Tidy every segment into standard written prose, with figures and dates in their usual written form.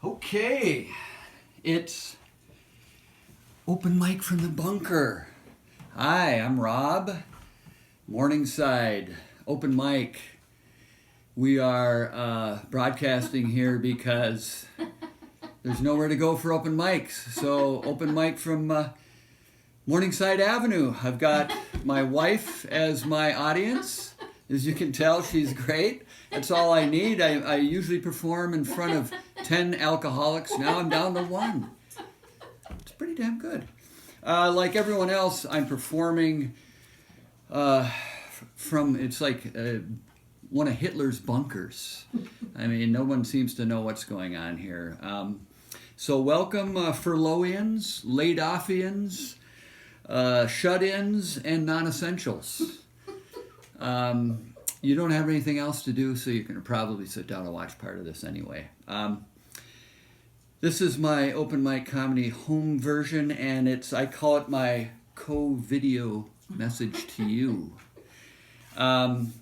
Okay, it's open mic from the bunker. Hi, I'm Rob, Morningside, open mic. We are broadcasting here because there's nowhere to go for open mics. So open mic from Morningside Avenue. I've got my wife as my audience. As you can tell, she's great. That's all I need. I usually perform in front of 10 alcoholics. Now I'm down to one. It's pretty damn good. Like everyone else, I'm performing from, it's like one of Hitler's bunkers. I mean, no one seems to know what's going on here. So welcome furloughians, laid-offians, shut-ins, and non-essentials. You don't have anything else to do, so you can probably sit down and watch part of this anyway. This is my open mic comedy home version, and I call it my co-video message to you. And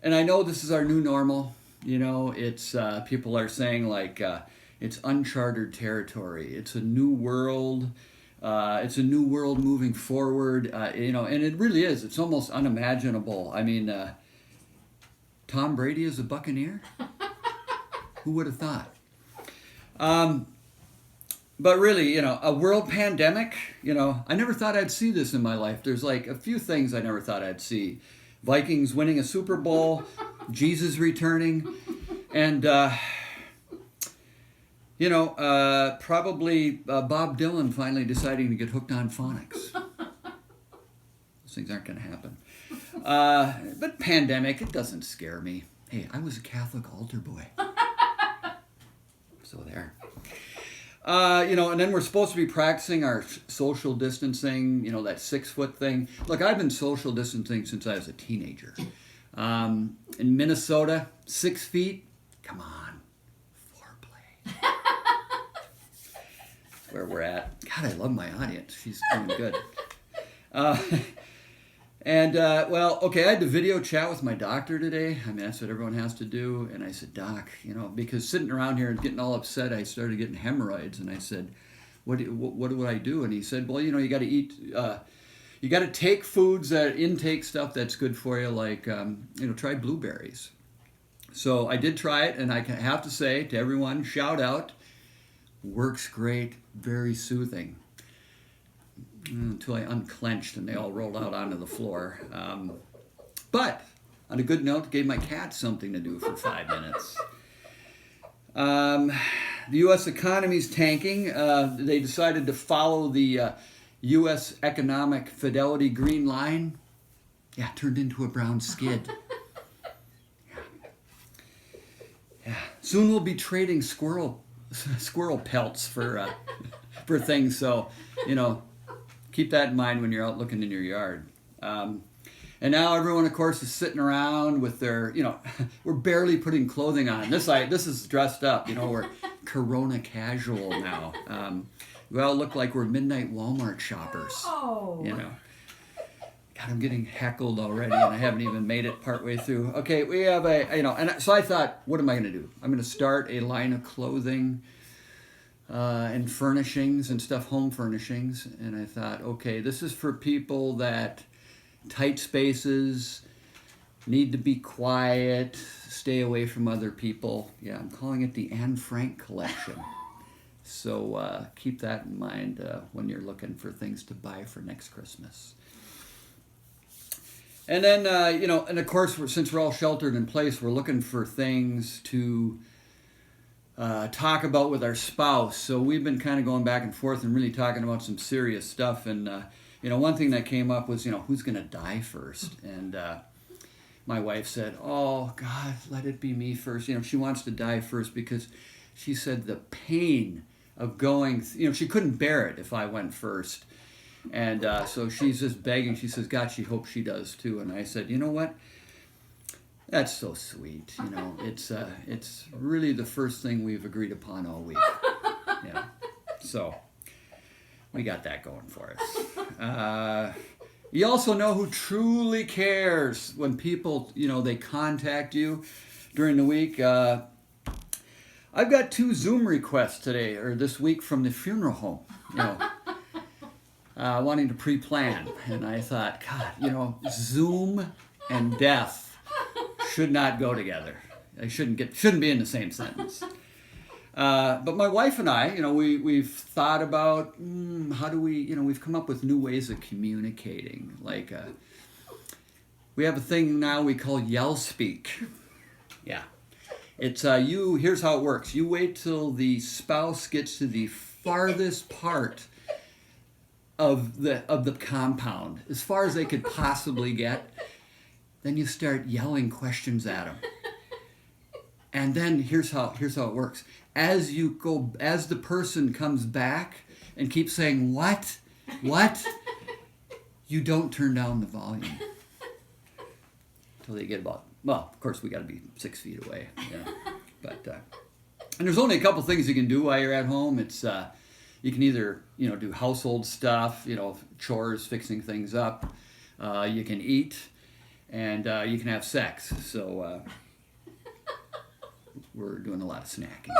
I know this is our new normal. You know, it's people are saying like it's uncharted territory. It's a new world. It's a new world moving forward. You know, and it really is. It's almost unimaginable. I mean, Tom Brady is a Buccaneer? Who would have thought? But really, you know, a world pandemic, you know, I never thought I'd see this in my life. There's like a few things I never thought I'd see. Vikings winning a Super Bowl, Jesus returning, and, you know, probably Bob Dylan finally deciding to get hooked on phonics. Those things aren't going to happen. But pandemic, it doesn't scare me. Hey, I was a Catholic altar boy. So there. You know, and then we're supposed to be practicing our social distancing, you know, that 6-foot thing. Look, I've been social distancing since I was a teenager. In Minnesota, 6 feet, come on, foreplay. That's where we're at. God, I love my audience. She's doing good. Well, okay, I had to video chat with my doctor today. I mean, that's what everyone has to do. And I said, Doc, you know, because sitting around here and getting all upset, I started getting hemorrhoids. And I said, what do I do? And he said, well, you know, you got to eat, you got to take foods intake stuff that's good for you, like, you know, try blueberries. So I did try it, and I have to say to everyone, shout out, works great, very soothing. Until I unclenched and they all rolled out onto the floor. But on a good note, gave my cat something to do for 5 minutes. The U.S. economy's tanking. They decided to follow the U.S. economic fidelity green line. Yeah, turned into a brown skid. Yeah. Soon we'll be trading squirrel pelts for things. So, you know, keep that in mind when you're out looking in your yard. And now everyone, of course, is sitting around with their, you know, we're barely putting clothing on. This is dressed up, you know, we're Corona casual now. We all look like we're midnight Walmart shoppers. Oh. You know. God, I'm getting heckled already, and I haven't even made it partway through. Okay, we have you know, and so I thought, what am I going to do? I'm going to start a line of clothing and furnishings and stuff, home furnishings. And I thought, okay, this is for people that tight spaces, need to be quiet, stay away from other people. Yeah, I'm calling it the Anne Frank collection. So keep that in mind when you're looking for things to buy for next Christmas. And then, you know, and of course, since we're all sheltered in place, we're looking for things to talk about with our spouse. So we've been kind of going back and forth and really talking about some serious stuff. And, you know, one thing that came up was, you know, who's going to die first? And my wife said, oh, God, let it be me first. You know, she wants to die first because she said the pain of going, you know, she couldn't bear it if I went first. And so she's just begging. She says, God, she hopes she does too. And I said, you know what? That's so sweet. You know, it's really the first thing we've agreed upon all week. Yeah. So we got that going for us. You also know who truly cares when people, you know, they contact you during the week. I've got 2 Zoom requests today or this week from the funeral home, wanting to pre-plan. And I thought, God, Zoom and death should not go together. They shouldn't be in the same sentence. But my wife and I, we've thought about how do we, we've come up with new ways of communicating. Like we have a thing now we call yell speak. Yeah. It's here's how it works. You wait till the spouse gets to the farthest part of the compound, as far as they could possibly get. Then you start yelling questions at them. And then here's how it works. As the person comes back and keeps saying, what? You don't turn down the volume. Until they get about, well, of course we got to be 6 feet away. Yeah. But, and there's only a couple things you can do while you're at home. It's, you can either, do household stuff, chores, fixing things up. You can eat, and you can have sex. So, we're doing a lot of snacking.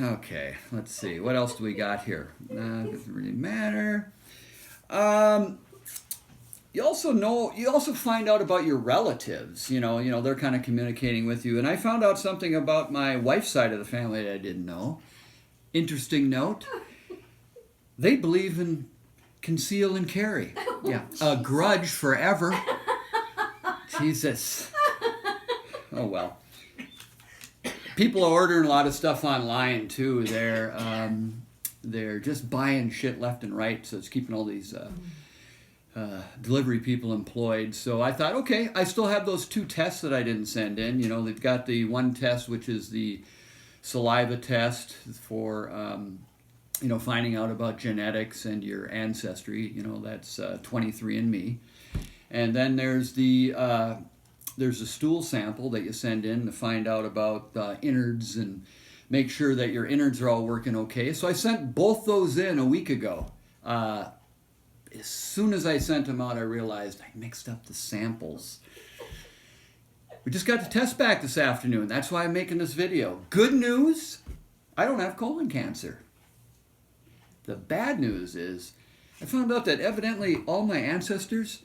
Okay, let's see. What else do we got here? Doesn't really matter. You also find out about your relatives. They're kind of communicating with you. And I found out something about my wife's side of the family that I didn't know. Interesting note. They believe in conceal and carry. Yeah, a grudge forever. Jesus. Oh, well. People are ordering a lot of stuff online, too. They're just buying shit left and right, so it's keeping all these delivery people employed. So I thought, okay, I still have those 2 tests that I didn't send in. They've got the one test, which is the saliva test for, finding out about genetics and your ancestry. That's 23andMe. And then there's a stool sample that you send in to find out about innards and make sure that your innards are all working okay. So I sent both those in a week ago. As soon as I sent them out, I realized I mixed up the samples. We just got the test back this afternoon. That's why I'm making this video. Good news, I don't have colon cancer. The bad news is I found out that evidently all my ancestors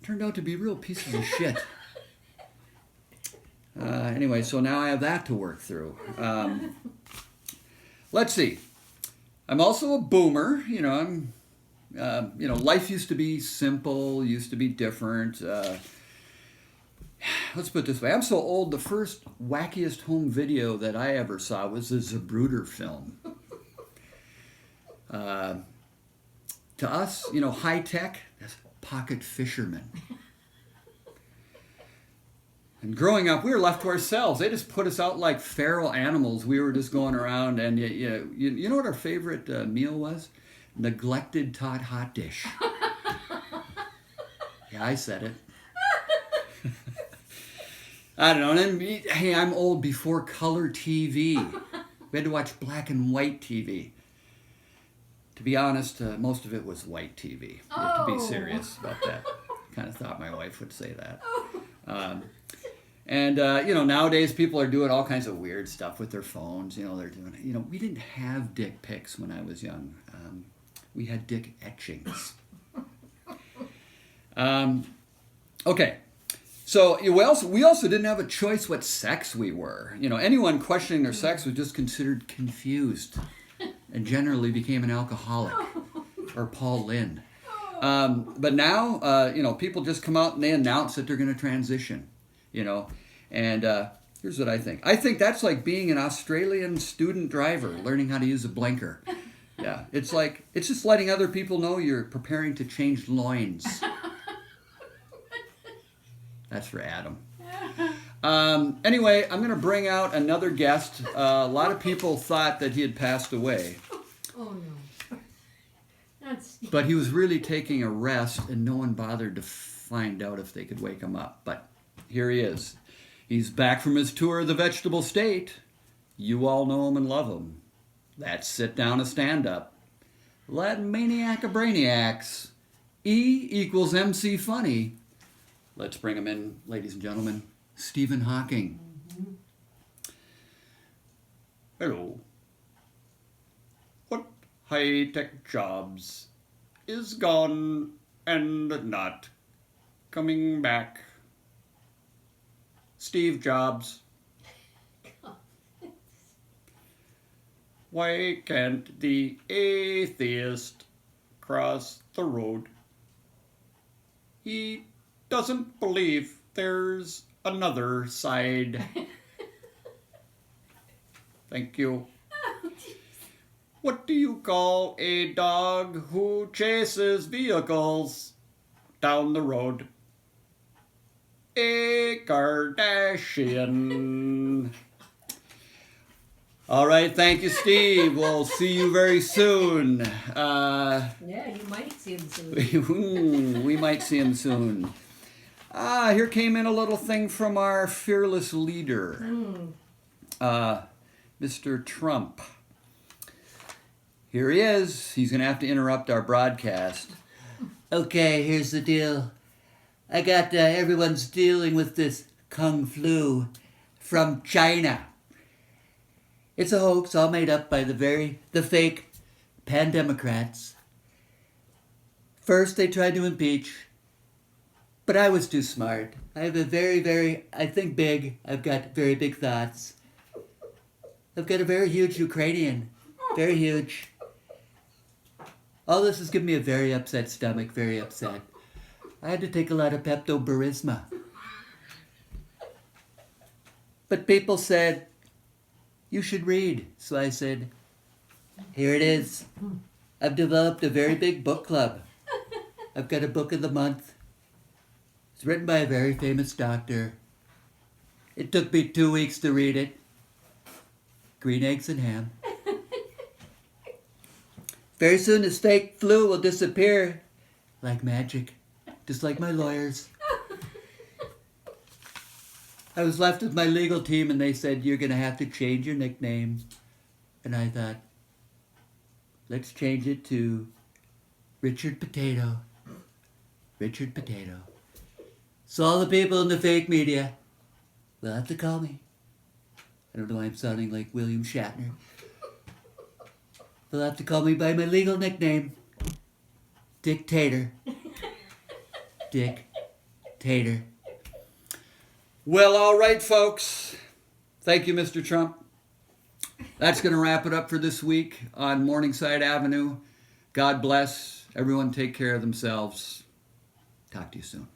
turned out to be real pieces of shit. Anyway, so now I have that to work through. Let's see. I'm also a boomer. Life used to be simple, used to be different. Let's put it this way. I'm so old, the first wackiest home video that I ever saw was the Zapruder film. To us, high tech, that's pocket fishermen. And growing up, we were left to ourselves. They just put us out like feral animals. We were just going around, and you know what our favorite meal was? Neglected tot hot dish. Yeah, I said it. I don't know. And then, hey, I'm old before color TV. We had to watch black and white TV. To be honest, most of it was white TV. To be serious about that. Kind of thought my wife would say that. And nowadays people are doing all kinds of weird stuff with their phones. They're doing, we didn't have dick pics when I was young. We had dick etchings. Okay. So we also didn't have a choice what sex we were. Anyone questioning their sex was just considered confused and generally became an alcoholic or Paul Lynde. But now, people just come out and they announce that they're going to transition. And here's what I think. I think that's like being an Australian student driver learning how to use a blinker. Yeah, it's just letting other people know you're preparing to change loins. That's for Adam. Anyway, I'm going to bring out another guest. A lot of people thought that he had passed away. Oh, no. But he was really taking a rest, and no one bothered to find out if they could wake him up. But here he is. He's back from his tour of the vegetable state. You all know him and love him. That's Sit Down a Stand-Up. Latin maniac of brainiacs. E equals MC Funny. Let's bring him in, ladies and gentlemen. Stephen Hawking. Hello. What high-tech jobs is gone and not coming back? Steve Jobs. Why can't the atheist cross the road? He doesn't believe there's another side. Thank you. What do you call a dog who chases vehicles down the road? A Kardashian. All right, thank you, Steve. We'll see you very soon. Yeah, you might see him soon. We might see him soon. Here came in a little thing from our fearless leader, Mr. Trump. Here he is. He's going to have to interrupt our broadcast. Okay, here's the deal. I got everyone's dealing with this Kung Flu from China. It's a hoax all made up by the fake pan-democrats. First, they tried to impeach, but I was too smart. I have I think big. I've got very big thoughts. I've got a very huge Ukrainian. Very huge. All this is giving me a very upset stomach, very upset. I had to take a lot of Pepto-Bismol. But people said, you should read. So I said, here it is. I've developed a very big book club. I've got a book of the month. It's written by a very famous doctor. It took me 2 weeks to read it. Green eggs and ham. Very soon this fake flu will disappear like magic, just like my lawyers. I was left with my legal team and they said, you're going to have to change your nickname. And I thought, let's change it to Richard Potato. Richard Potato. So all the people in the fake media will have to call me. I don't know why I'm sounding like William Shatner. They'll have to call me by my legal nickname, Dictator. Dictator. Well, all right, folks. Thank you, Mr. Trump. That's going to wrap it up for this week on Morningside Avenue. God bless. Everyone take care of themselves. Talk to you soon.